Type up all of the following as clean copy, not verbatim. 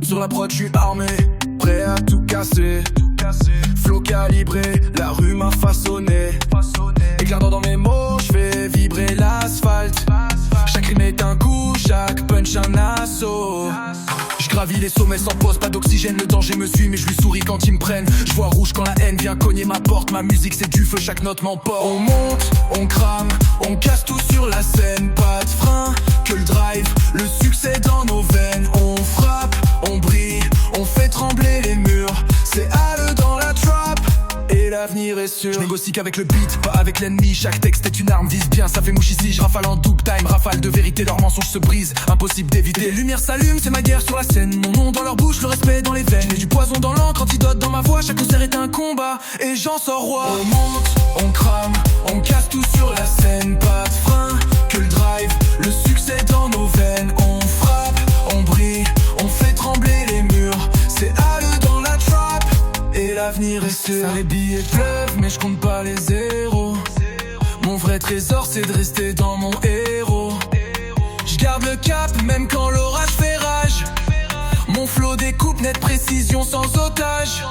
Sur la prod, j'suis armé, prêt à tout casser. Flow calibré, la rue m'a façonné. Éclatant dans mes mots, j'fais vibrer l'asphalte. Chaque rime est un coup, chaque punch un assaut. J'gravis les sommets sans pause, pas d'oxygène, le danger me suit mais je lui souris quand ils me prennent. Je vois rouge quand la haine vient cogner ma porte. Ma musique c'est du feu, chaque note m'emporte. On monte, on crame, on casse tout sur la scène. Pas de frein, que le drive, le succès dans nos veines. On frappe, on brille, on fait trembler les murs. C'est Halle dans la trap et l'avenir est sûr. Je négocie qu'avec le beat, pas avec l'ennemi. Chaque texte est une arme, vise bien, ça fait mouche ici. Je rafale en double time, rafale de vérité, leurs mensonges se brisent, impossible d'éviter. Les lumières s'allument, c'est ma guerre sur la scène. Mon nom dans leur bouche, le respect dans les veines. Et du poison dans l'encre, antidote dans ma voix. Chaque concert est un combat et j'en sors roi. On monte, on crame, on casse tout sur la scène. Pas de frein, que le drive, le succès dans nos veines. On frappe, on brille, on fait trembler les murs. C'est Halle dans la trap et l'avenir est sûr. Les billets pleuvent mais je compte pas les zéros. Mon vrai trésor c'est de rester dans mon héros. Je garde le cap même quand l'orage fait rage. Mon flow découpe nette précision sans otage.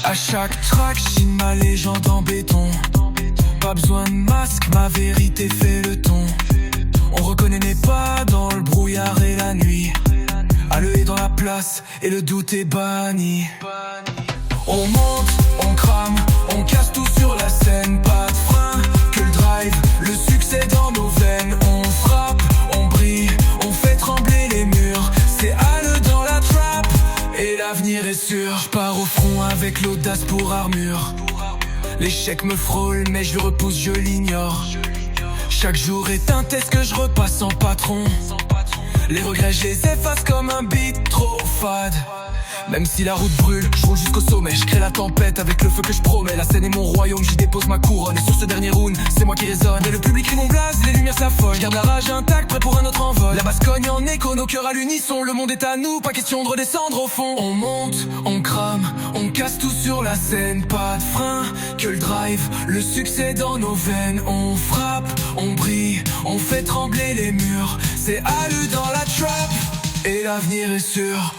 À chaque track j'chine ma légende en béton. Pas besoin de masque, ma vérité fait le ton. On reconnaît mes pas dans le brouillard et la nuit. Halle est dans la place et le doute est banni. On monte, on crame, on casse tout sur la scène. Pas de frein, que le drive, le succès dans nos veines. On frappe, on brille, on fait trembler les murs. C'est Halle dans la trap et l'avenir est sûr. Je pars au front avec l'audace pour armure. L'échec me frôle mais je le repousse, je l'ignore. Chaque jour est un test que je repasse sans patron. Les regrets je les efface comme un beat trop fade. Même si la route brûle, je roule jusqu'au sommet. Je crée la tempête avec le feu que je promets. La scène est mon royaume, j'y dépose ma couronne. Et sur ce dernier round, c'est moi qui résonne. Et le public crie mon blaze, les lumières s'affolent. Je garde la rage intacte, prêt pour un autre envol. La basse cogne en écho, nos cœurs à l'unisson. Le monde est à nous, pas question de redescendre au fond. On monte, on crame, on casse tout sur la scène. Pas de frein, que le drive, le succès dans nos veines. On frappe, on brille, on fait trembler les murs. C'est Halle dans la trap et l'avenir est sûr.